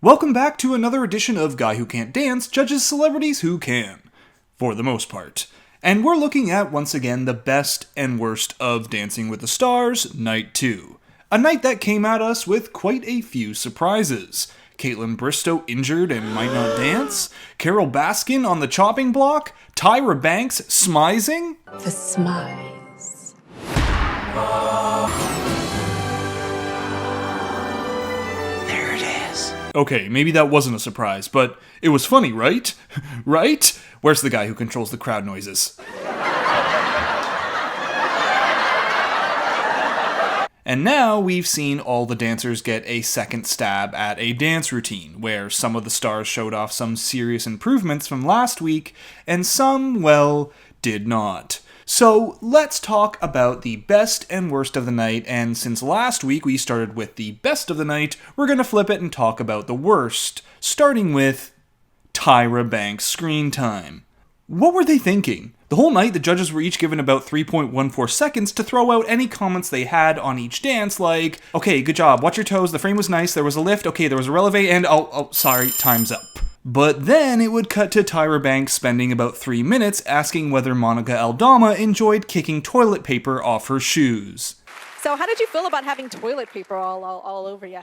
Welcome back to another edition of Guy Who Can't Dance judges celebrities who can, for the most part. And we're looking at, once again, the best and worst of Dancing with the Stars, Night 2. A night that came at us with quite a few surprises. Kaitlyn Bristowe injured and might not dance, Carole Baskin on the chopping block, Tyra Banks smizing. The smize. There it is. Okay, maybe that wasn't a surprise, but it was funny, right? Right? Where's the guy who controls the crowd noises? And now we've seen all the dancers get a second stab at a dance routine, where some of the stars showed off some serious improvements from last week, and some, well, did not. So let's talk about the best and worst of the night, and since last week we started with the best of the night, we're going to flip it and talk about the worst, starting with Tyra Banks' screen time. What were they thinking? The whole night, the judges were each given about 3.14 seconds to throw out any comments they had on each dance, like, okay, good job, watch your toes, the frame was nice, there was a lift, okay, there was a releve, and sorry, time's up. But then it would cut to Tyra Banks spending about 3 minutes asking whether Monica Aldama enjoyed kicking toilet paper off her shoes. So how did you feel about having toilet paper all over you?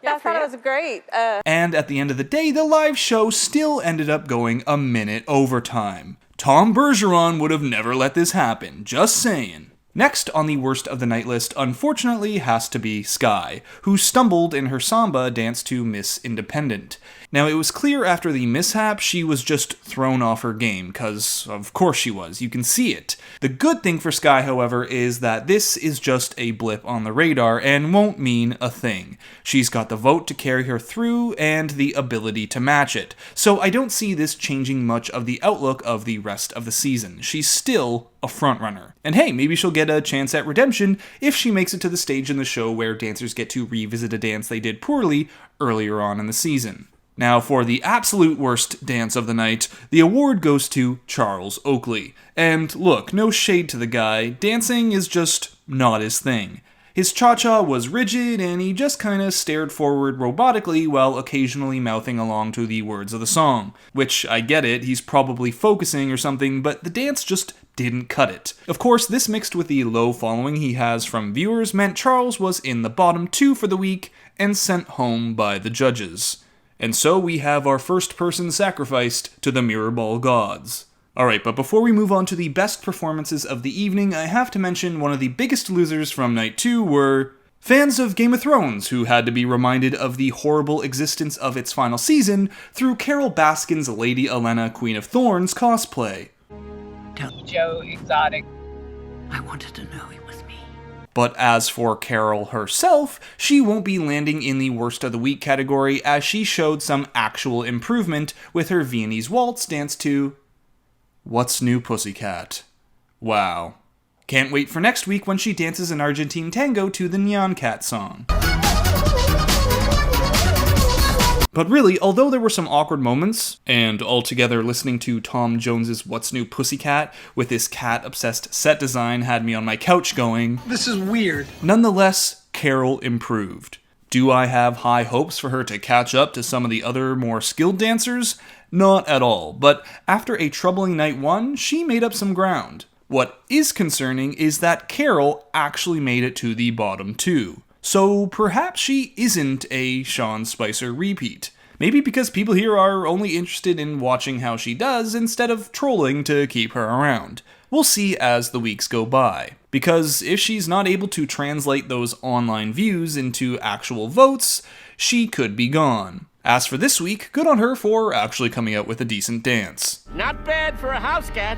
Yeah, I thought it was great. And at the end of the day, the live show still ended up going a minute overtime. Tom Bergeron would have never let this happen, just saying. Next on the worst of the night list, unfortunately, has to be Skai, who stumbled in her samba dance to Miss Independent. Now, it was clear after the mishap she was just thrown off her game, cause of course she was, you can see it. The good thing for Skai, however, is that this is just a blip on the radar and won't mean a thing. She's got the vote to carry her through and the ability to match it, so I don't see this changing much of the outlook of the rest of the season. She's still a frontrunner. And hey, maybe she'll get a chance at redemption if she makes it to the stage in the show where dancers get to revisit a dance they did poorly earlier on in the season. Now, for the absolute worst dance of the night, the award goes to Charles Oakley. And look, no shade to the guy, dancing is just not his thing. His cha-cha was rigid, and he just kinda stared forward robotically while occasionally mouthing along to the words of the song. Which, I get it, he's probably focusing or something, but the dance just didn't cut it. Of course, this mixed with the low following he has from viewers meant Charles was in the bottom 2 for the week and sent home by the judges. And so we have our first person sacrificed to the Mirrorball gods. Alright, but before we move on to the best performances of the evening, I have to mention one of the biggest losers from Night 2 were fans of Game of Thrones, who had to be reminded of the horrible existence of its final season through Carole Baskin's Lady Olenna, Queen of Thorns cosplay. Joe Exotic. I wanted to know it was me. But as for Carole herself, she won't be landing in the worst of the week category as she showed some actual improvement with her Viennese waltz dance to What's New Pussycat? Wow. Can't wait for next week when she dances an Argentine tango to the Nyan Cat song. But really, although there were some awkward moments, and altogether listening to Tom Jones's What's New Pussycat with this cat-obsessed set design had me on my couch going, this is weird. Nonetheless, Carole improved. Do I have high hopes for her to catch up to some of the other more skilled dancers? Not at all, but after a troubling night 1, she made up some ground. What is concerning is that Carole actually made it to the bottom 2. So perhaps she isn't a Sean Spicer repeat. Maybe because people here are only interested in watching how she does instead of trolling to keep her around. We'll see as the weeks go by. Because if she's not able to translate those online views into actual votes, she could be gone. As for this week, good on her for actually coming out with a decent dance. Not bad for a house cat.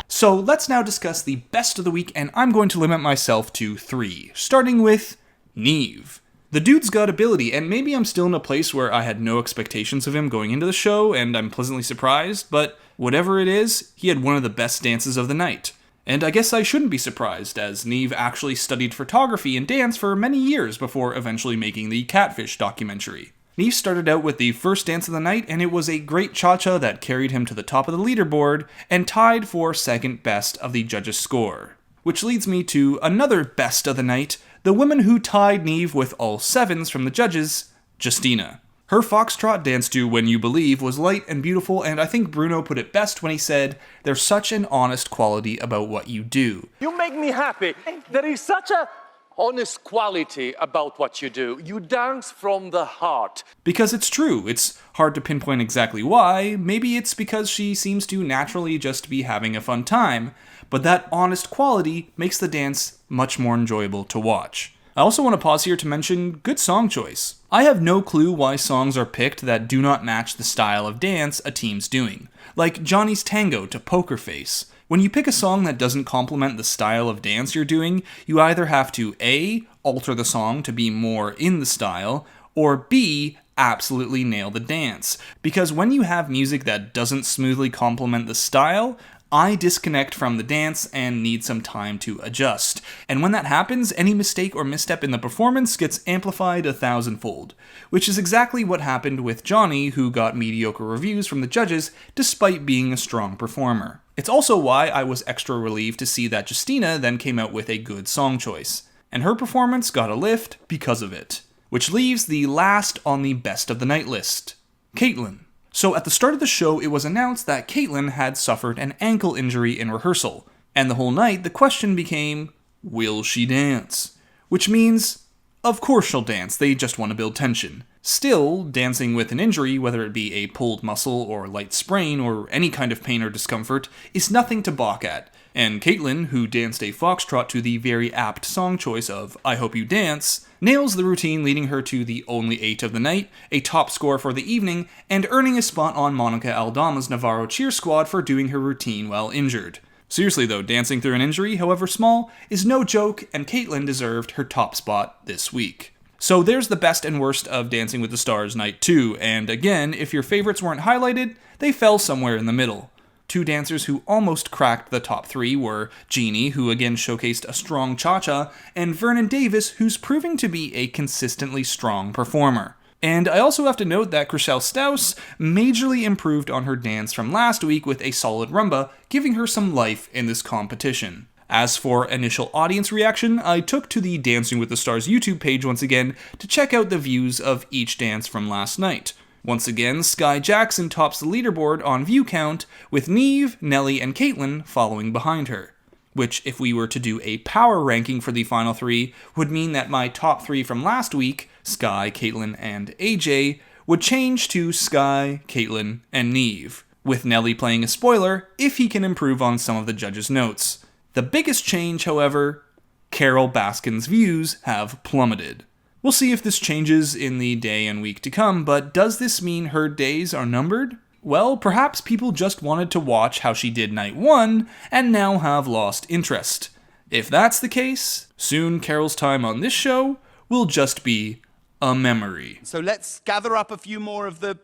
So let's now discuss the best of the week, and I'm going to limit myself to 3, starting with Nev. The dude's got ability, and maybe I'm still in a place where I had no expectations of him going into the show, and I'm pleasantly surprised, but whatever it is, he had one of the best dances of the night. And I guess I shouldn't be surprised, as Nev actually studied photography and dance for many years before eventually making the Catfish documentary. Nev started out with the first dance of the night, and it was a great cha-cha that carried him to the top of the leaderboard and tied for second best of the judges' score. Which leads me to another best of the night, the woman who tied Nev with all 7s from the judges, Justina. Her foxtrot dance to When You Believe was light and beautiful, and I think Bruno put it best when he said, "There's such an honest quality about what you do." You make me happy. There is such a honest quality about what you do. You dance from the heart. Because it's true. It's hard to pinpoint exactly why. Maybe it's because she seems to naturally just be having a fun time, but that honest quality makes the dance much more enjoyable to watch. I also want to pause here to mention good song choice. I have no clue why songs are picked that do not match the style of dance a team's doing, like Johnny's Tango to Poker Face. When you pick a song that doesn't complement the style of dance you're doing, you either have to A, alter the song to be more in the style, or B, absolutely nail the dance. Because when you have music that doesn't smoothly complement the style, I disconnect from the dance and need some time to adjust. And when that happens, any mistake or misstep in the performance gets amplified 1,000-fold, which is exactly what happened with Johnny, who got mediocre reviews from the judges despite being a strong performer. It's also why I was extra relieved to see that Justina then came out with a good song choice, and her performance got a lift because of it. Which leaves the last on the best of the night list, Kaitlyn. So at the start of the show, it was announced that Kaitlyn had suffered an ankle injury in rehearsal, and the whole night the question became, will she dance? Which means, of course she'll dance, they just want to build tension. Still, dancing with an injury, whether it be a pulled muscle or light sprain or any kind of pain or discomfort, is nothing to balk at. And Kaitlyn, who danced a foxtrot to the very apt song choice of I Hope You Dance, nails the routine, leading her to the only 8 of the night, a top score for the evening, and earning a spot on Monica Aldama's Navarro cheer squad for doing her routine while injured. Seriously though, dancing through an injury, however small, is no joke, and Kaitlyn deserved her top spot this week. So there's the best and worst of Dancing with the Stars Night 2, and again, if your favorites weren't highlighted, they fell somewhere in the middle. Two dancers who almost cracked the top 3 were Jeannie, who again showcased a strong cha-cha, and Vernon Davis, who's proving to be a consistently strong performer. And I also have to note that Chriselle Staus majorly improved on her dance from last week with a solid rumba, giving her some life in this competition. As for initial audience reaction, I took to the Dancing with the Stars YouTube page once again to check out the views of each dance from last night. Once again, Skai Jackson tops the leaderboard on view count, with Neve, Nelly, and Kaitlyn following behind her. Which, if we were to do a power ranking for the final 3, would mean that my top 3 from last week, Skai, Kaitlyn, and AJ, would change to Skai, Kaitlyn, and Neve, with Nelly playing a spoiler if he can improve on some of the judges' notes. The biggest change, however, Carole Baskin's views have plummeted. We'll see if this changes in the day and week to come, but does this mean her days are numbered? Well, perhaps people just wanted to watch how she did night 1, and now have lost interest. If that's the case, soon Carole's time on this show will just be a memory. So let's gather up a few more of the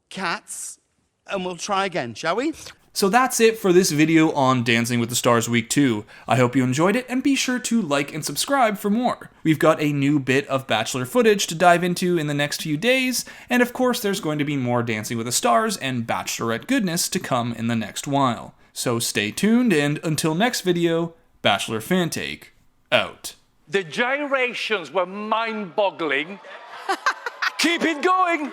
cats, and we'll try again, shall we? So that's it for this video on Dancing with the Stars Week 2. I hope you enjoyed it, and be sure to like and subscribe for more. We've got a new bit of Bachelor footage to dive into in the next few days, and of course there's going to be more Dancing with the Stars and Bachelorette goodness to come in the next while. So stay tuned, and until next video, Bachelor Fantake, out. The gyrations were mind-boggling. Keep it going.